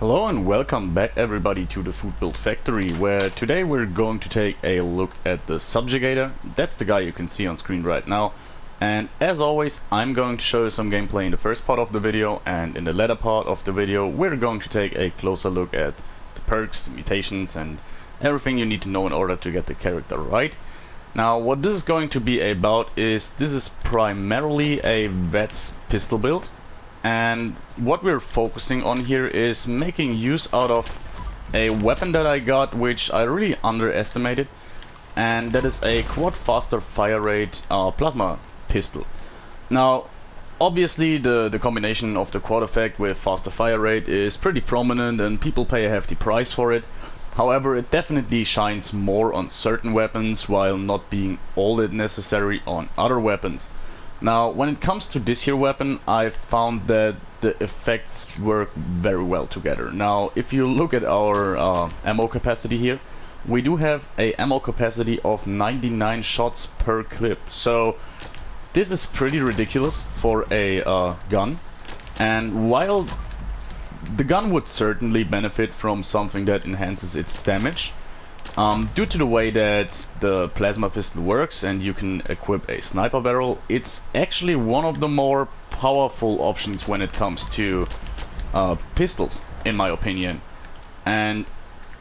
Hello and welcome back everybody to the Food Build Factory, where today we're going to take a look at the Subjugater. That's the guy you can see on screen right now. And as always, I'm going to show you some gameplay in the first part of the video, and in the latter part of the video we're going to take a closer look at the perks, the mutations and everything you need to know in order to get the character right. Now what this is going to be about is this is primarily a VETS pistol build. And what we're focusing on here is making use out of a weapon that I got, which I really underestimated, and that is a quad faster fire rate plasma pistol. Now obviously the combination of the quad effect with faster fire rate is pretty prominent and people pay a hefty price for it. However, it definitely shines more on certain weapons while not being all that necessary on other weapons. Now, when it comes to this here weapon, I've found that the effects work very well together. Now, if you look at our ammo capacity here, we do have a ammo capacity of 99 shots per clip. So, this is pretty ridiculous for a gun. And while the gun would certainly benefit from something that enhances its damage, due to the way that the plasma pistol works and you can equip a sniper barrel, it's actually one of the more powerful options when it comes to pistols, in my opinion. And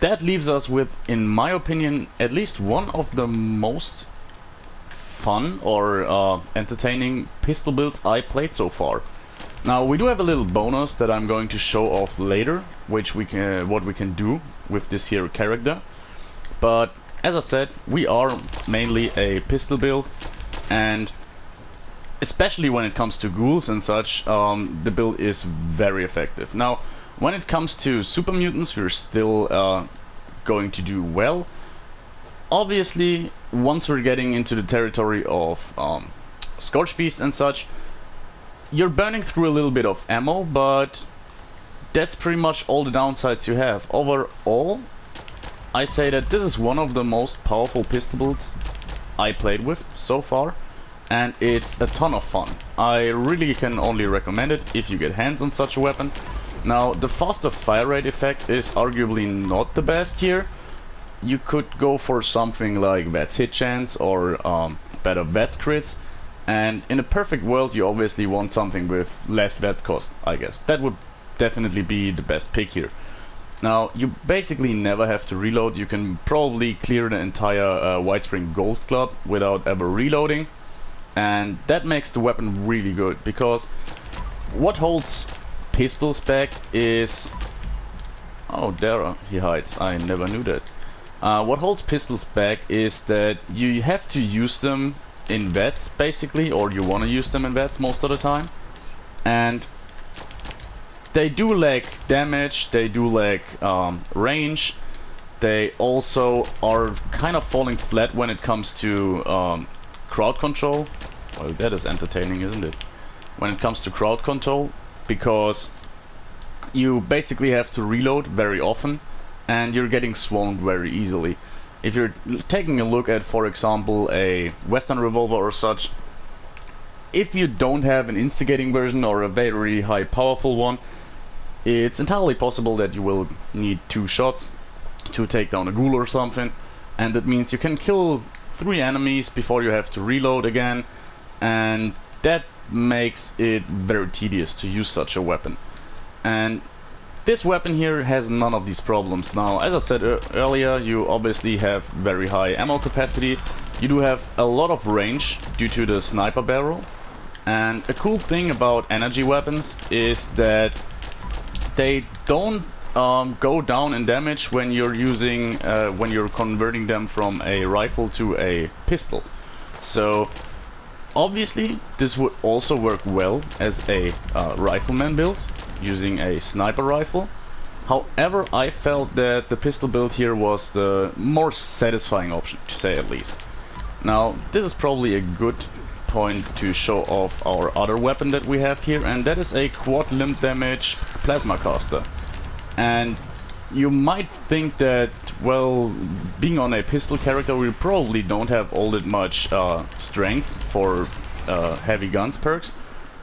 that leaves us with, in my opinion, at least one of the most fun or entertaining pistol builds I played so far. Now we do have a little bonus that I'm going to show off later, which what we can do with this here character. But as I said, we are mainly a pistol build, and especially when it comes to ghouls and such, the build is very effective. Now, when it comes to super mutants, we're still going to do well. Obviously, once we're getting into the territory of Scorch Beast and such, you're burning through a little bit of ammo, but that's pretty much all the downsides you have. Overall, I say that this is one of the most powerful pistol builds I played with so far, and it's a ton of fun. I really can only recommend it if you get hands on such a weapon. Now, the faster fire rate effect is arguably not the best here. You could go for something like VETS hit chance or better VETS crits, and in a perfect world you obviously want something with less VETS cost, I guess. That would definitely be the best pick here. Now, you basically never have to reload. You can probably clear the entire Whitespring Gold Club without ever reloading, and that makes the weapon really good, because what holds pistols back is... oh, there he hides. I never knew that. What holds pistols back is that you have to use them in VETS, basically, or you want to use them in VETS most of the time, and they do lack damage, they do lack range, they also are kind of falling flat when it comes to crowd control. Well, that is entertaining, isn't it? When it comes to crowd control, because you basically have to reload very often and you're getting swarmed very easily. If you're taking a look at, for example, a Western revolver or such, if you don't have an instigating version or a very high powerful one, it's entirely possible that you will need 2 shots to take down a ghoul or something, and that means you can kill 3 enemies before you have to reload again, and that makes it very tedious to use such a weapon. And this weapon here has none of these problems. Now, as I said earlier, you obviously have very high ammo capacity, you do have a lot of range due to the sniper barrel, and a cool thing about energy weapons is that they don't go down in damage when you're using, when you're converting them from a rifle to a pistol. So obviously this would also work well as a rifleman build using a sniper rifle. However, I felt that the pistol build here was the more satisfying option, to say at least. Now, this is probably a good point to show off our other weapon that we have here, and that is a quad limb damage plasma caster. And you might think that, well, being on a pistol character, we probably don't have all that much strength for heavy guns perks,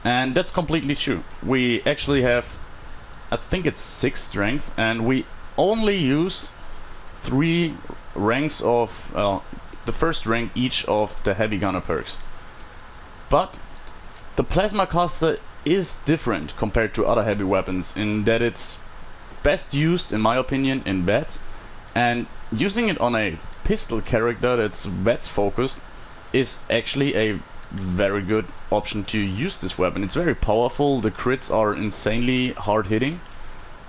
and that's completely true. We actually have I think it's 6 strength, and we only use 3 ranks of the first rank each of the heavy gunner perks. But the plasma caster is different compared to other heavy weapons in that it's best used, in my opinion, in VETS, and using it on a pistol character that's VETS focused is actually a very good option to use this weapon. It's very powerful, the crits are insanely hard hitting,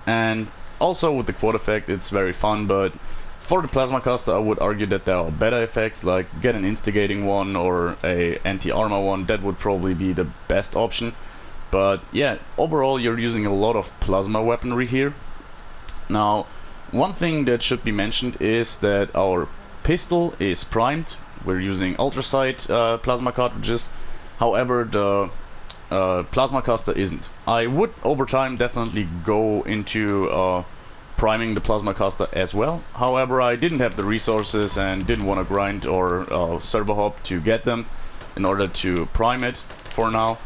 and also with the quad effect it's very fun. But for the plasma caster I would argue that there are better effects, like get an instigating one or a anti-armor one. That would probably be the best option. But yeah, overall you're using a lot of plasma weaponry here. Now, one thing that should be mentioned is that our pistol is primed. We're using ultrasight plasma cartridges. However, the plasma caster isn't. I would over time definitely go into priming the plasma caster as well. However, I didn't have the resources and didn't want to grind or server hop to get them in order to prime it for now,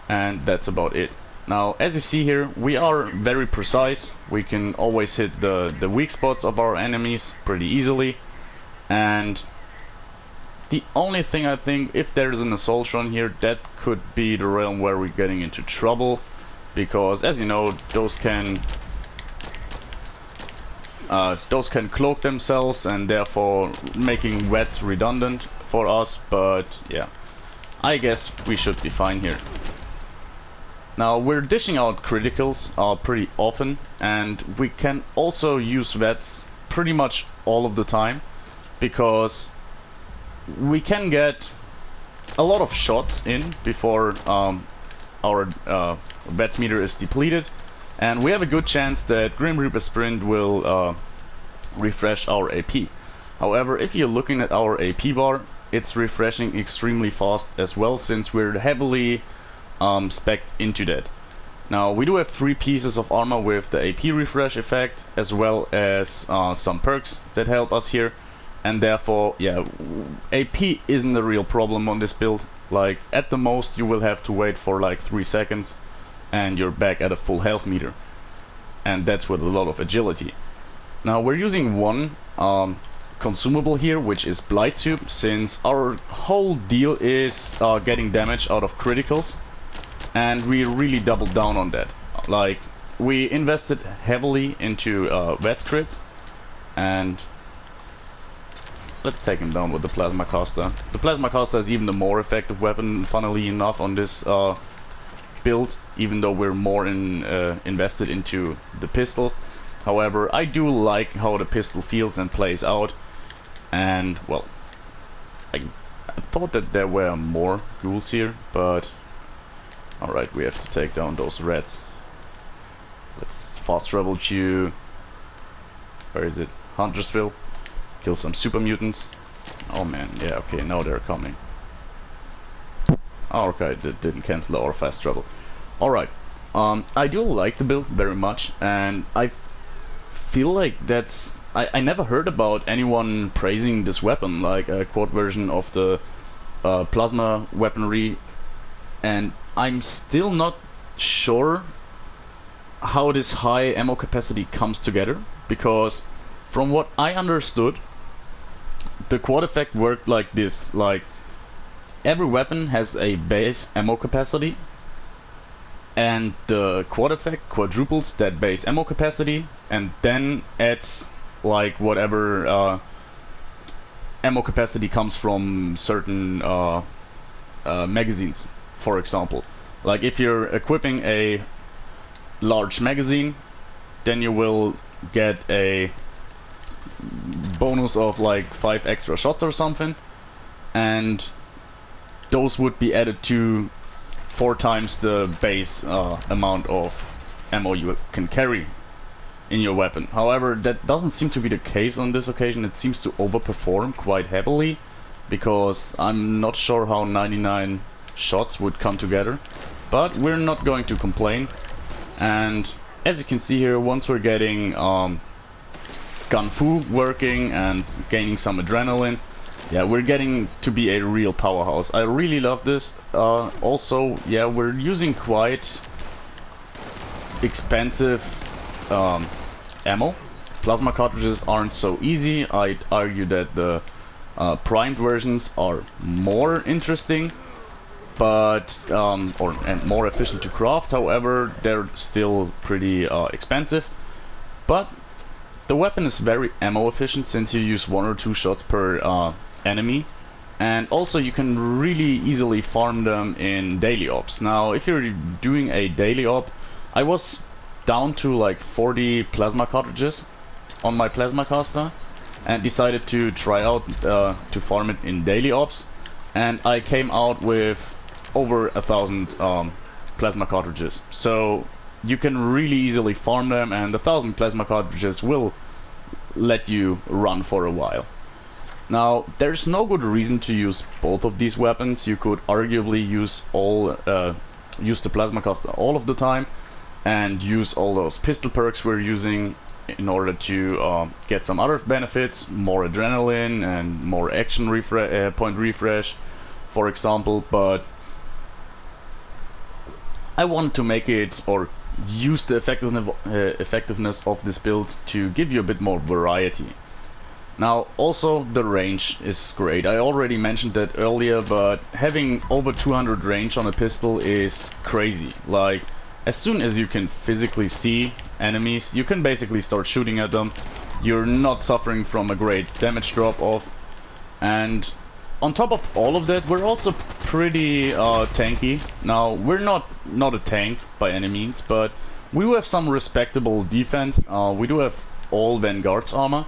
and that's about it. Now, as you see here, we are very precise. We can always hit the weak spots of our enemies pretty easily, and the only thing I think, if there's an assault run here, that could be the realm where we're getting into trouble, because as you know, those can cloak themselves and therefore making VETS redundant for us. But yeah, I guess we should be fine here. Now, we're dishing out criticals pretty often, and we can also use VETS pretty much all of the time, because we can get a lot of shots in before our VETS meter is depleted, and we have a good chance that Grim Reaper Sprint will refresh our AP. However, if you're looking at our AP bar, it's refreshing extremely fast as well, since we're heavily spec'd into that. Now, we do have 3 pieces of armor with the AP refresh effect, as well as some perks that help us here. And therefore, yeah, AP isn't a real problem on this build. Like, at the most you will have to wait for like 3 seconds and you're back at a full health meter, and that's with a lot of agility. Now, we're using one consumable here, which is Blight Soup, since our whole deal is getting damage out of criticals, and we really doubled down on that. Like, we invested heavily into VETS crits, and let's take him down with the plasma caster. The plasma caster is even the more effective weapon, funnily enough, on this build, even though we're more invested into the pistol. However, I do like how the pistol feels and plays out, and well, I thought that there were more ghouls here, but alright, we have to take down those rats. Let's fast travel to, where is it? Huntersville. Kill some super mutants. Oh man, yeah, okay, now they're coming. Oh, okay, that didn't cancel our fast travel. Alright, I do like the build very much, and I feel like that's... I never heard about anyone praising this weapon, like a quad version of the plasma weaponry, and I'm still not sure how this high ammo capacity comes together, because from what I understood, the quad effect worked like this: like, every weapon has a base ammo capacity, and the quad effect quadruples that base ammo capacity and then adds like whatever ammo capacity comes from certain magazines, for example. Like, if you're equipping a large magazine, then you will get a bonus of like 5 extra shots or something, and those would be added to 4 times the base amount of ammo you can carry in your weapon. However, that doesn't seem to be the case on this occasion. It seems to overperform quite heavily, because I'm not sure how 99 shots would come together, but we're not going to complain. And as you can see here, once we're getting Gun Fu working and gaining some adrenaline, yeah, we're getting to be a real powerhouse. I really love this. Also, yeah, we're using quite expensive ammo. Plasma cartridges aren't so easy. I'd argue that the primed versions are more interesting, but and more efficient to craft. However, they're still pretty expensive. But the weapon is very ammo efficient since you use 1 or 2 shots per enemy, and also you can really easily farm them in daily ops. Now, if you're doing a daily op, I was down to like 40 plasma cartridges on my plasma caster, and decided to try out to farm it in daily ops, and I came out with over 1,000 plasma cartridges. So you can really easily farm them, and 1,000 plasma cartridges will let you run for a while. Now, there's no good reason to use both of these weapons. You could arguably use the plasma caster all of the time and use all those pistol perks we're using in order to get some other benefits, more adrenaline and more action point refresh, for example. But I want to make it, or use the effectiveness of this build to give you a bit more variety. Now, also the range is great. I already mentioned that earlier, but having over 200 range on a pistol is crazy. Like, as soon as you can physically see enemies, you can basically start shooting at them. You're not suffering from a great damage drop off, and on top of all of that, we're also pretty tanky. Now, we're not a tank by any means, but we do have some respectable defense. We do have all Vanguard's armor,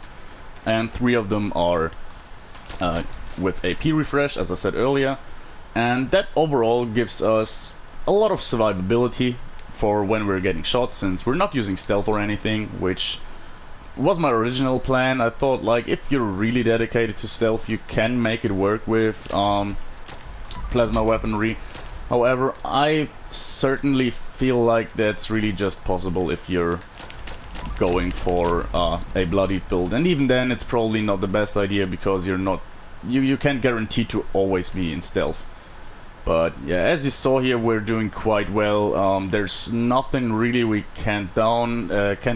and 3 of them are with AP refresh, as I said earlier, and that overall gives us a lot of survivability for when we're getting shot, since we're not using stealth or anything, which was my original plan. I thought, like, if you're really dedicated to stealth, you can make it work with plasma weaponry. However, I certainly feel like that's really just possible if you're going for a bloody build, and even then it's probably not the best idea, because you can't guarantee to always be in stealth. But yeah, as you saw here, we're doing quite well. There's nothing really we can't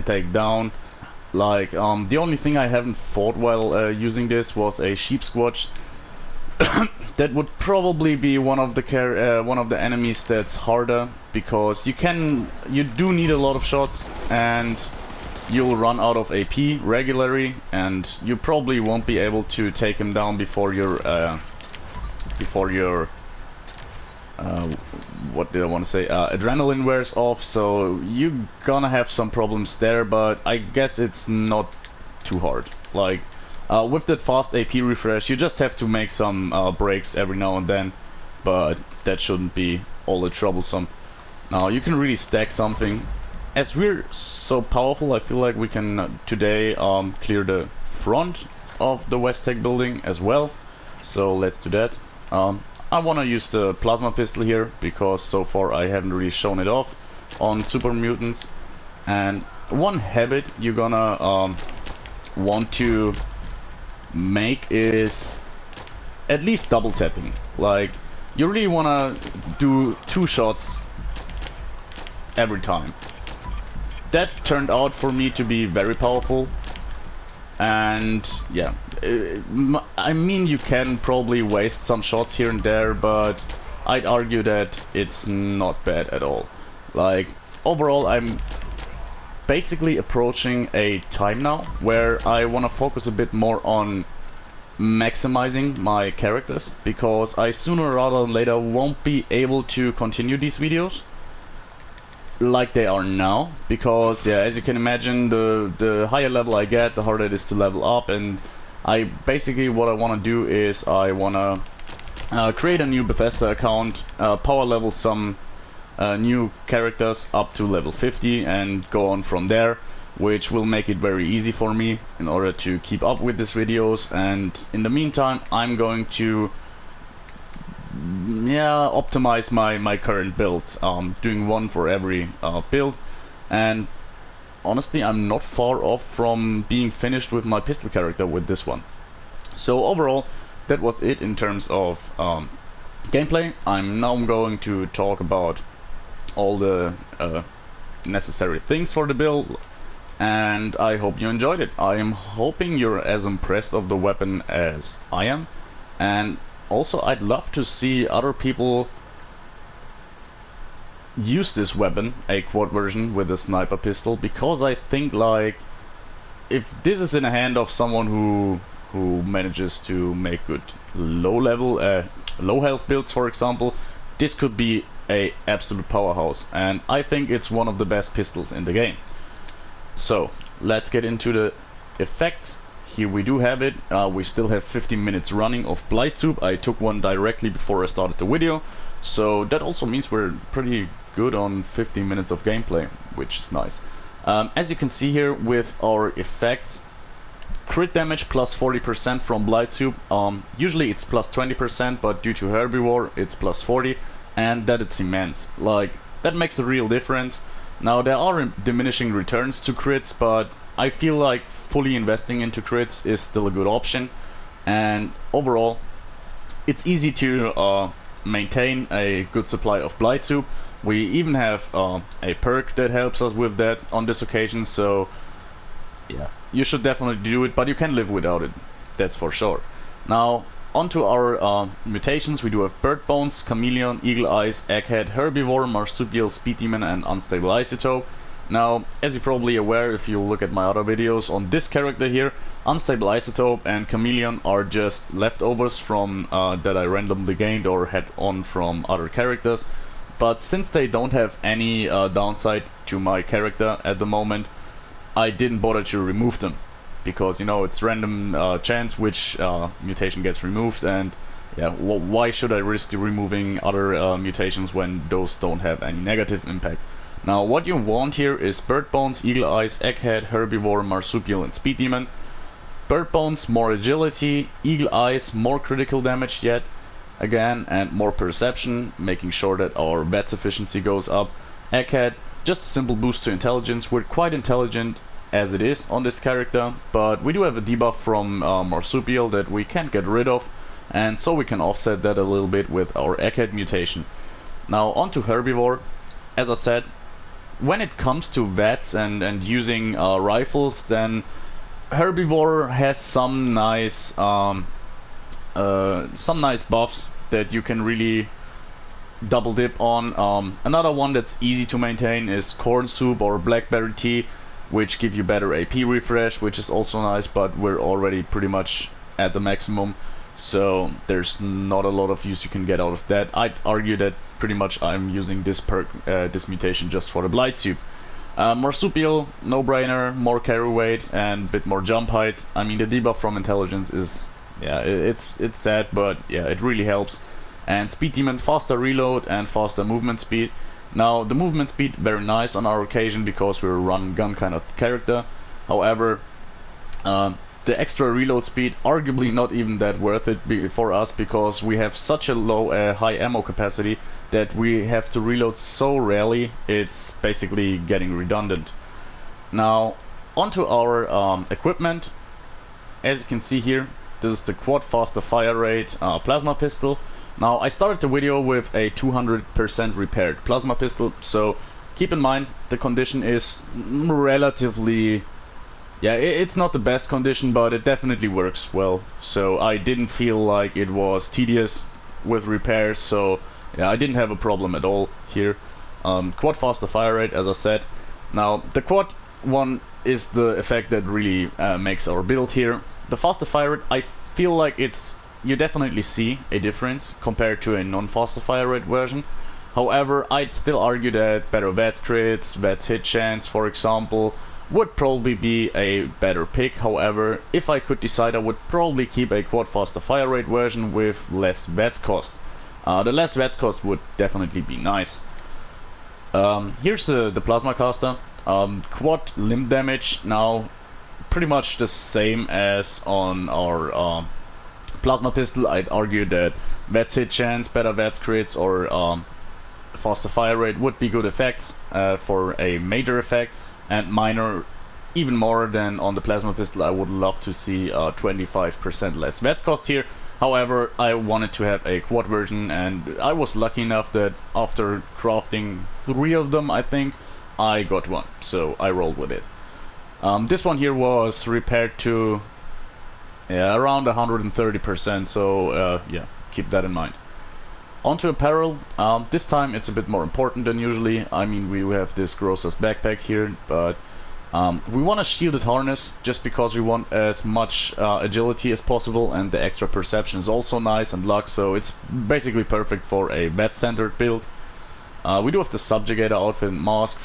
take down. Like, the only thing I haven't fought while using this was a sheep squatch. That would probably be one of the enemies that's harder, because you do need a lot of shots, and you'll run out of AP regularly, and you probably won't be able to take him down before your what did I want to say? Adrenaline wears off, so you're gonna have some problems there, but I guess it's not too hard. Like, with that fast AP refresh, you just have to make some breaks every now and then, but that shouldn't be all that troublesome. Now, you can really stack something. As we're so powerful, I feel like we can today clear the front of the West Tech building as well, so let's do that. I want to use the plasma pistol here, because so far I haven't really shown it off on Super Mutants. And one habit you're gonna want to make is at least double tapping. Like, you really want to do 2 shots every time. That turned out for me to be very powerful. And yeah, I mean, you can probably waste some shots here and there, but I'd argue that it's not bad at all. Like, overall, I'm basically approaching a time now where I want to focus a bit more on maximizing my characters, because I sooner rather than later won't be able to continue these videos like they are now, because yeah, as you can imagine, the higher level I get, the harder it is to level up. And I basically, what I want to do is I want to create a new Bethesda account, power level some new characters up to level 50 and go on from there, which will make it very easy for me in order to keep up with these videos. And in the meantime, I'm going to optimize my current builds, doing one for every build. And honestly, I'm not far off from being finished with my pistol character with this one. So overall, that was it in terms of gameplay. I'm now going to talk about all the necessary things for the build, and I hope you enjoyed it. I am hoping you're as impressed of the weapon as I am, and also I'd love to see other people use this weapon, a quad version with a sniper pistol, because I think, like, if this is in the hand of someone who manages to make good low health builds, for example, this could be a absolute powerhouse, and I think it's one of the best pistols in the game. So let's get into the effects. Here we do have it. We still have 15 minutes running of Blight Soup. I took one directly before I started the video, so that also means we're pretty good on 15 minutes of gameplay, which is nice. As you can see here with our effects, crit damage plus 40% from Blight Soup. Usually it's plus 20%, but due to Herbivore it's plus 40, and that it's immense. Like, that makes a real difference. Now, there are diminishing returns to crits, but I feel like fully investing into crits is still a good option, and overall it's easy to maintain a good supply of Blight Soup. We even have a perk that helps us with that on this occasion, so yeah, you should definitely do it, but you can live without it, that's for sure. Now, onto our mutations. We do have Bird Bones, Chameleon, Eagle Eyes, Egghead, Herbivore, Marsupial, Speed Demon, and Unstable Isotope. Now, as you're probably aware if you look at my other videos on this character here, Unstable Isotope and Chameleon are just leftovers from that I randomly gained or had on from other characters. But since they don't have any downside to my character at the moment, I didn't bother to remove them, because, you know, it's random chance which mutation gets removed, and yeah, why should I risk removing other mutations when those don't have any negative impact? Now, what you want here is Bird Bones, Eagle Eyes, Egghead, Herbivore, Marsupial, and Speed Demon. Bird Bones, more agility; Eagle Eyes, more critical damage yet again, and more perception, making sure that our VATS efficiency goes up. Egghead, just a simple boost to intelligence. We're quite intelligent as it is on this character, but we do have a debuff from Marsupial that we can't get rid of, and so we can offset that a little bit with our Egghead mutation. Now, onto Herbivore. As I said, when it comes to VATS and using rifles, then Herbivore has some nice buffs that you can really double dip on. Another one that's easy to maintain is Corn Soup or Blackberry Tea, which give you better AP refresh, which is also nice, but we're already pretty much at the maximum, so there's not a lot of use you can get out of that. I'd argue that pretty much I'm using this perk, this mutation, just for the Blight Soup. Marsupial, no-brainer, more carry weight and a bit more jump height. I mean, the debuff from intelligence is, yeah, it's sad, but yeah, it really helps. And Speed Demon, faster reload and faster movement speed. Now, the movement speed, very nice on our occasion because we're a run gun kind of character. However, the extra reload speed, arguably not even that worth it for us, because we have such a low, high ammo capacity that we have to reload so rarely, it's basically getting redundant. Now, onto our equipment. As you can see here, this is the quad faster fire rate plasma pistol. Now, I started the video with a 200% repaired plasma pistol, so keep in mind the condition is relatively, yeah, it's not the best condition, but it definitely works well. So I didn't feel like it was tedious with repairs, so yeah, I didn't have a problem at all here. Quad faster fire rate, as I said. Now, the quad one is the effect that really makes our build here. The faster fire rate, I feel like you definitely see a difference compared to a non-faster fire rate version. However, I'd still argue that better VATS crits, VATS hit chance, for example, would probably be a better pick. However, if I could decide, I would probably keep a quad faster fire rate version with less VATS cost. The less VATS cost would definitely be nice. Here's the plasma caster. Quad limb damage, now pretty much the same as on our plasma pistol. I'd argue that VATS hit chance, better VATS crits, or faster fire rate would be good effects for a major effect, and minor, even more than on the plasma pistol. I would love to see 25% less VATS cost here. However, I wanted to have a quad version, and I was lucky enough that after crafting 3 of them, I think, I got one, so I rolled with it. This one here was repaired to around 130%, so yeah, keep that in mind. Onto apparel. This time it's a bit more important than usually. I mean, we have this Grocer's backpack here, but we want a shielded harness just because we want as much agility as possible, and the extra perception is also nice, and luck, so it's basically perfect for a bat-centered build. We do have the Subjugater outfit and mask.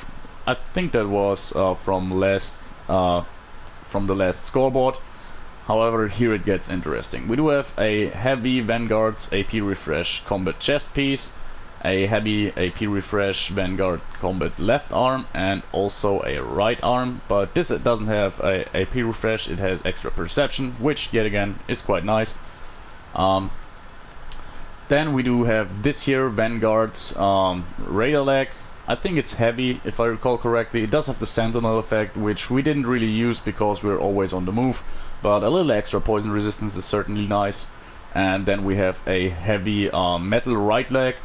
I think that was from the last scoreboard. However, here it gets interesting. We do have a heavy Vanguard's AP refresh combat chest piece, a heavy AP refresh Vanguard combat left arm, and also a right arm. But this doesn't have a AP refresh, it has extra perception, which yet again is quite nice. Then we do have this here Vanguard's radar leg. I think it's heavy, if I recall correctly. It does have the sentinel effect, which we didn't really use because we're always on the move, but a little extra poison resistance is certainly nice. And then we have a heavy metal right leg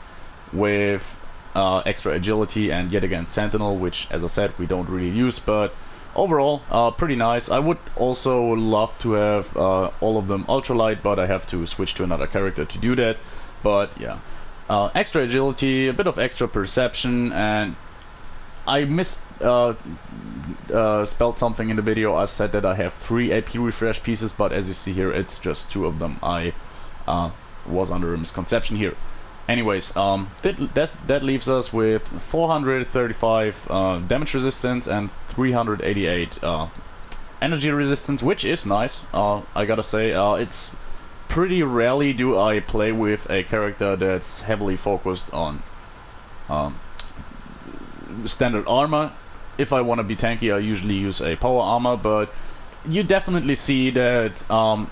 with extra agility and yet again sentinel, which, as I said, we don't really use, but overall pretty nice. I would also love to have all of them ultralight, but I have to switch to another character to do that. But yeah, extra agility, a bit of extra perception, and I spelled something in the video. I said that I have 3 AP refresh pieces, but as you see here, it's just 2 of them. I was under a misconception here. Anyways, that leaves us with 435 damage resistance and 388 energy resistance, which is nice. I gotta say, it's pretty rarely do I play with a character that's heavily focused on standard armor. If I want to be tanky, I usually use a power armor, but you definitely see that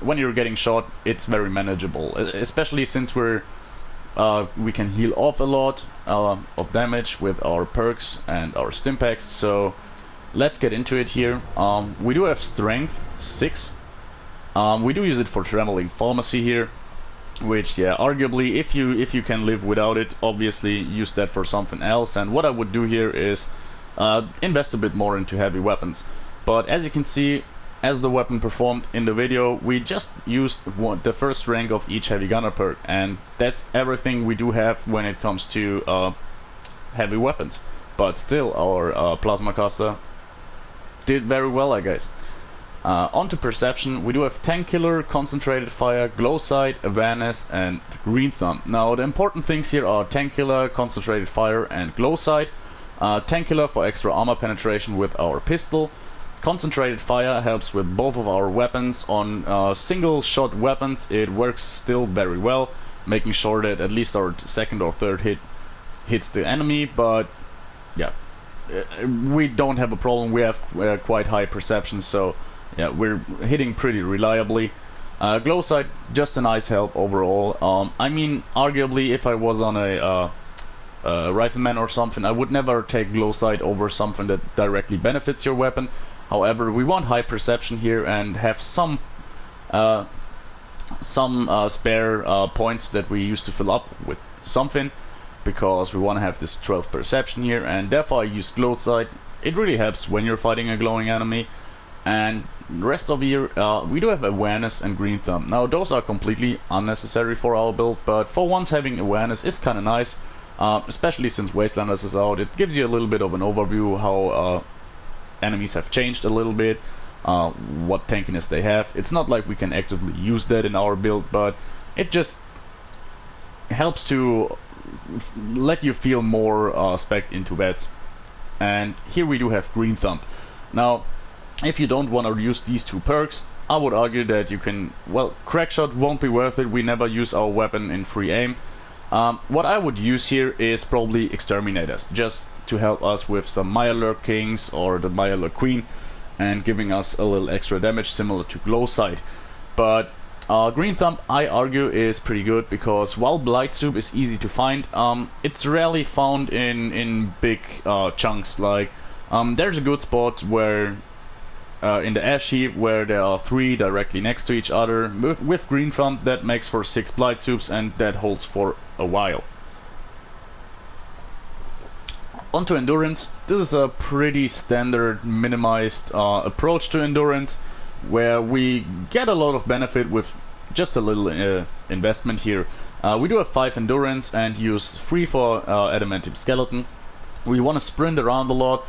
when you're getting shot, it's very manageable, especially since we can heal off a lot of damage with our perks and our stimpaks. So let's get into it here. We do have strength 6. We do use it for traveling pharmacy here, which, yeah, arguably if you can live without it, obviously use that for something else. And what I would do here is invest a bit more into heavy weapons. But as you can see, as the weapon performed in the video, we just used the first rank of each heavy gunner perk, and that's everything we do have when it comes to heavy weapons. But still, our plasma caster did very well, I guess. Onto perception, we do have tank killer, concentrated fire, glow sight, awareness, and green thumb. Now the important things here are tank killer, concentrated fire, and glow sight. Tank killer for extra armor penetration with our pistol. Concentrated fire helps with both of our weapons. On single shot weapons it works still very well, making sure that at least our second or third hit hits the enemy. But yeah, we don't have a problem. We have quite high perception, so yeah, we're hitting pretty reliably. Glow sight, just a nice help overall. I mean, arguably if I was on a rifleman or something, I would never take glow sight over something that directly benefits your weapon. However, we want high perception here and have some spare points that we use to fill up with something, because we want to have this 12 perception here, and therefore I use glow sight. It really helps when you're fighting a glowing enemy. And the rest of the year, we do have awareness and green thumb. Now those are completely unnecessary for our build, but for once having awareness is kind of nice, especially since Wastelanders is out. It gives you a little bit of an overview how enemies have changed a little bit, what tankiness they have. It's not like we can actively use that in our build, but it just helps to let you feel more spec into bats. And here we do have green thumb. Now if you don't want to use these 2 perks, I would argue that you can, well, crackshot won't be worth it. We never use our weapon in free aim. What I would use here is probably exterminators, just to help us with some Mirelurk Kings or the Mirelurk Queen, and giving us a little extra damage similar to glow sight. But green thumb, I argue, is pretty good, because while blight soup is easy to find, it's rarely found in big chunks. Like there's a good spot where in the ash heap where there are 3 directly next to each other. With green thumb, that makes for 6 blight soups, and that holds for a while. Onto endurance. This is a pretty standard minimized approach to endurance, where we get a lot of benefit with just a little investment here. We do have 5 endurance and use 3 for adamantium skeleton. We want to sprint around a lot,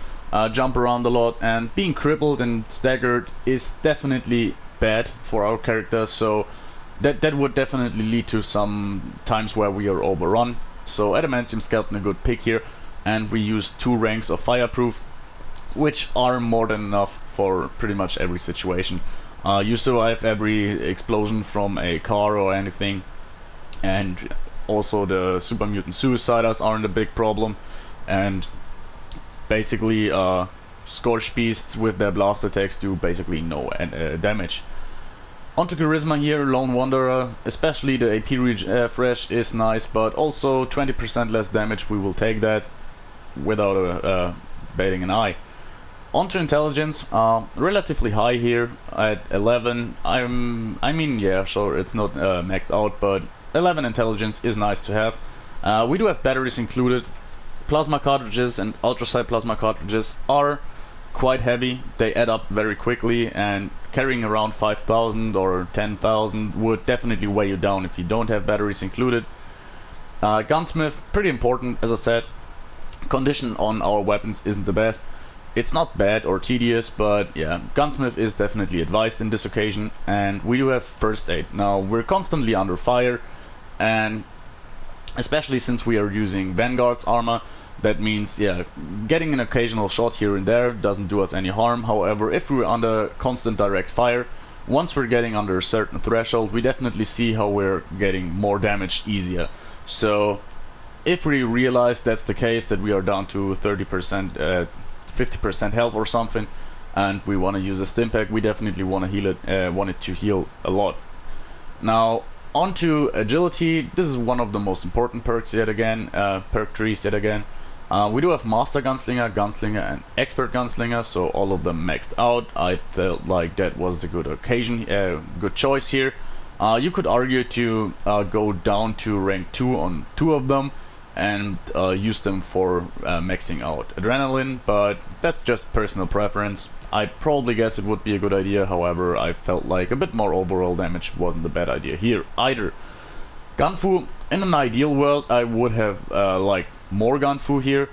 jump around a lot, and being crippled and staggered is definitely bad for our character, so that would definitely lead to some times where we are overrun. So adamantium skeleton a good pick here, and we use 2 ranks of fireproof, which are more than enough for pretty much every situation. You survive every explosion from a car or anything, and also the super mutant suiciders aren't a big problem, and basically scorched beasts with their blast attacks do basically no damage. Onto charisma here, lone wanderer, especially the AP refresh is nice, but also 20% less damage, we will take that without batting an eye. Onto intelligence, relatively high here at 11. I mean, yeah, sure, it's not maxed out, but 11 intelligence is nice to have. We do have batteries included. Plasma cartridges and ultrasight plasma cartridges are quite heavy. They add up very quickly, and carrying around 5,000 or 10,000 would definitely weigh you down if you don't have batteries included. Gunsmith, pretty important, as I said. Condition on our weapons isn't the best. It's not bad or tedious, but yeah, gunsmith is definitely advised in this occasion. And we do have first aid. Now, we're constantly under fire, and especially since we are using Vanguard's armor, that means, yeah, getting an occasional shot here and there doesn't do us any harm. However, if we're under constant direct fire, once we're getting under a certain threshold, we definitely see how we're getting more damage easier. So if we realize that's the case, that we are down to 30%, 50% health or something, and we want to use a stim pack, we definitely want to heal it, want it to heal a lot. Now, onto agility. This is one of the most important perks yet again, perk trees yet again. We do have Master Gunslinger, Gunslinger, and Expert Gunslinger, so all of them maxed out. I felt like that was the good choice here. You could argue to go down to rank 2 on 2 of them and use them for maxing out adrenaline, but that's just personal preference. I probably guess it would be a good idea, however, I felt like a bit more overall damage wasn't a bad idea here either. Gunfu, in an ideal world, I would have like more Gunfu here.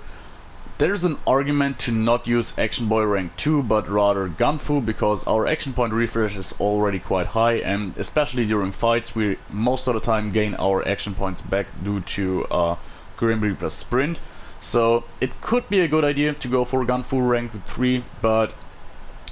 There's an argument to not use Action Boy rank 2, but rather Gunfu, because our action point refresh is already quite high, and especially during fights, we most of the time gain our action points back due to Grim Reaper sprint. So it could be a good idea to go for Gunfu rank 3, but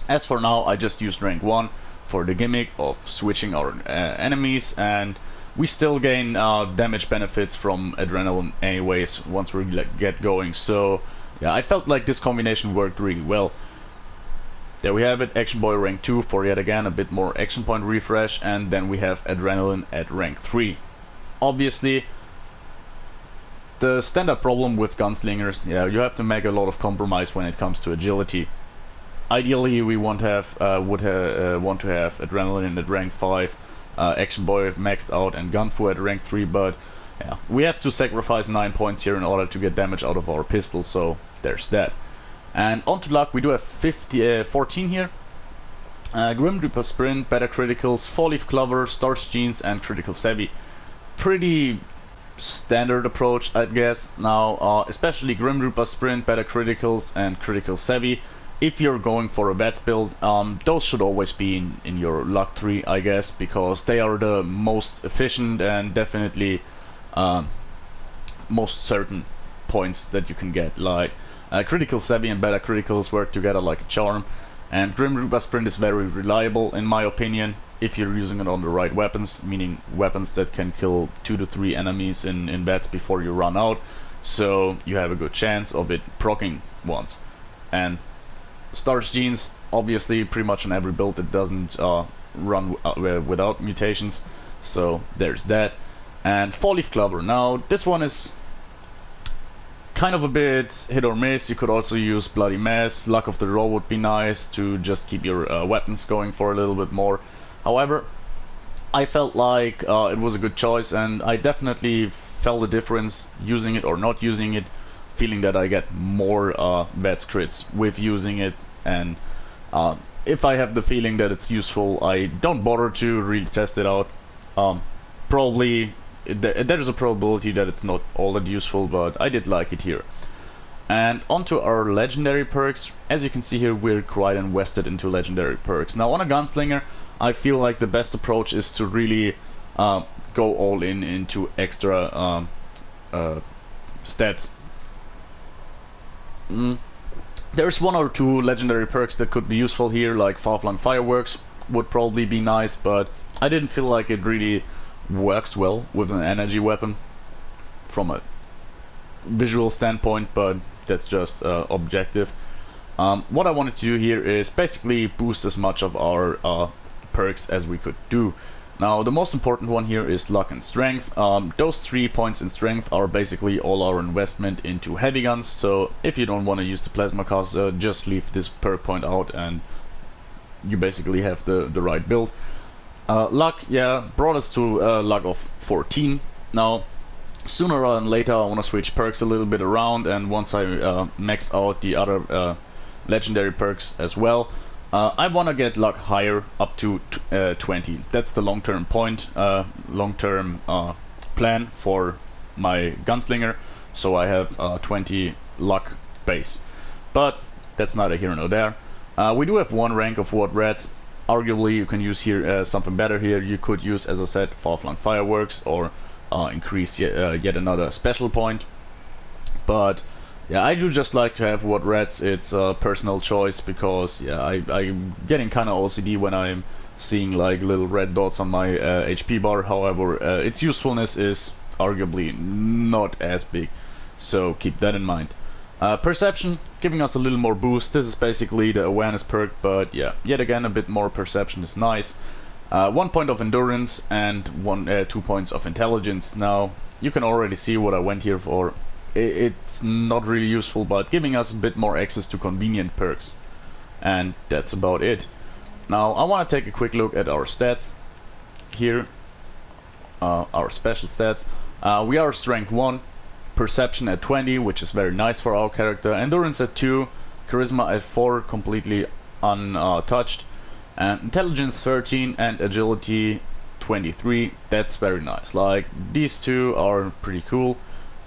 as for now, I just used rank 1 for the gimmick of switching our enemies, and we still gain damage benefits from adrenaline anyways once we get going. So yeah, I felt like this combination worked really well. There we have it, Action Boy rank 2 for yet again a bit more action point refresh, and then we have adrenaline at rank 3. Obviously, the standard problem with gunslingers, yeah, you have to make a lot of compromise when it comes to agility. Ideally, we want to have adrenaline at rank 5, Action Boy maxed out, and Gunfu at rank 3, but yeah, we have to sacrifice 9 points here in order to get damage out of our pistol, so there's that. And onto luck, we do have 14 here. Grim Reaper Sprint, better criticals, 4-leaf clover, starch genes, and critical savvy. Pretty standard approach, I guess. Now, especially Grim Reaper Sprint, better criticals, and critical savvy. If you're going for a VATS build, those should always be in your luck tree, I guess, because they are the most efficient and definitely most certain points that you can get. Like critical savvy and better criticals work together like a charm, and Grim Reaper Sprint is very reliable in my opinion if you're using it on the right weapons, meaning weapons that can kill 2 to 3 enemies in VATS before you run out, so you have a good chance of it proccing once. And Starch Genes, obviously pretty much on every build that doesn't run without mutations, so there's that. And 4-leaf clover, now this one is kind of a bit hit or miss. You could also use Bloody Mess, Luck of the Draw would be nice to just keep your weapons going for a little bit more. However, I felt like it was a good choice, and I definitely felt the difference using it or not using it. feeling that I get more VETS crits with using it, and if I have the feeling that it's useful, I don't bother to really test it out. Probably there's a probability that it's not all that useful, but I did like it here. And onto our legendary perks. As you can see here, we're quite invested into legendary perks. Now on a gunslinger, I feel like the best approach is to really go all in into extra stats. There's one or two legendary perks that could be useful here, like far-flung fireworks would probably be nice, but I didn't feel like it really works well with an energy weapon from a visual standpoint, but that's just objective. What I wanted to do here is basically boost as much of our perks as we could do. Now the most important one here is luck and strength. Those 3 points in strength are basically all our investment into heavy guns, so if you don't want to use the plasma caster, just leave this perk point out and you basically have the right build. Luck, yeah, brought us to luck of 14. Now sooner rather than later I want to switch perks a little bit around, and once I max out the other legendary perks as well, I want to get luck higher, up to 20. That's the long-term point, long-term plan for my gunslinger, so I have 20 luck base. But that's neither here nor there. We do have one rank of Ward Rats. Arguably you can use here something better here. You could use, as I said, far-flung fireworks, or increase yet another special point. But yeah, I do just like to have Ward Rats. It's a personal choice, because yeah, I'm getting kind of OCD when I'm seeing like little red dots on my HP bar. However, its usefulness is arguably not as big, so keep that in mind. Perception, giving us a little more boost. This is basically the awareness perk, but yeah, yet again a bit more perception is nice. 1 point of endurance and 2 points of intelligence. Now you can already see what I went here for. It's not really useful, but giving us a bit more access to convenient perks, and that's about it. Now I want to take a quick look at our stats here, our special stats. We are strength 1, perception at 20, which is very nice for our character, endurance at 2, charisma at 4, completely untouched, and intelligence 13 and agility 23. That's very nice. Like, these two are pretty cool.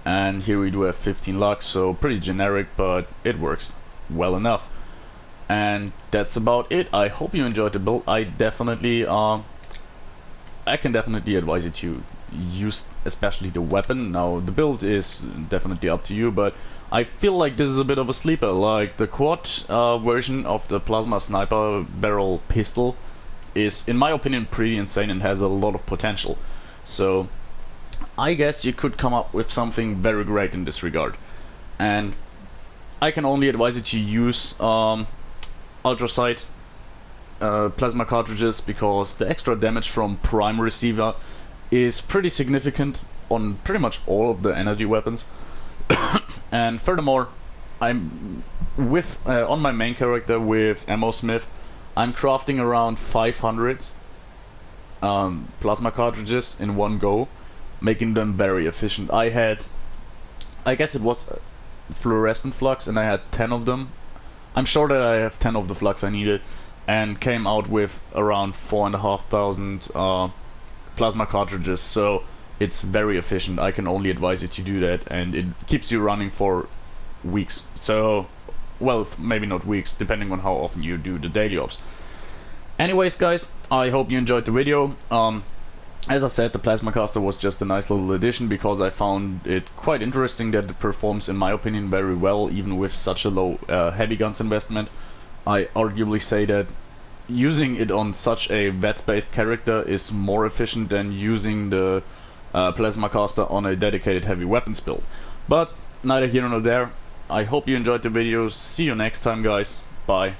And here we do have 15 luck, so pretty generic, but it works well enough. And that's about it. I hope you enjoyed the build. I can definitely advise you to use especially the weapon. Now the build is definitely up to you, but I feel like this is a bit of a sleeper. Like the quad version of the plasma sniper barrel pistol is, in my opinion, pretty insane and has a lot of potential. So I guess you could come up with something very great in this regard, and I can only advise you to use ultrasight plasma cartridges, because the extra damage from prime receiver is pretty significant on pretty much all of the energy weapons. And furthermore, I'm with on my main character with Ammo Smith, I'm crafting around 500 plasma cartridges in one go, making them very efficient. I guess it was fluorescent flux, and I had 10 of them. I'm sure that I have 10 of the flux I needed, and came out with around 4,500 plasma cartridges, so it's very efficient. I can only advise you to do that, and it keeps you running for weeks. So, well, maybe not weeks, depending on how often you do the daily ops. Anyways guys, I hope you enjoyed the video. As I said, the plasma caster was just a nice little addition, because I found it quite interesting that it performs, in my opinion, very well, even with such a low heavy guns investment. I arguably say that using it on such a VETS-based character is more efficient than using the plasma caster on a dedicated heavy weapons build. But neither here nor there. I hope you enjoyed the video. See you next time, guys. Bye.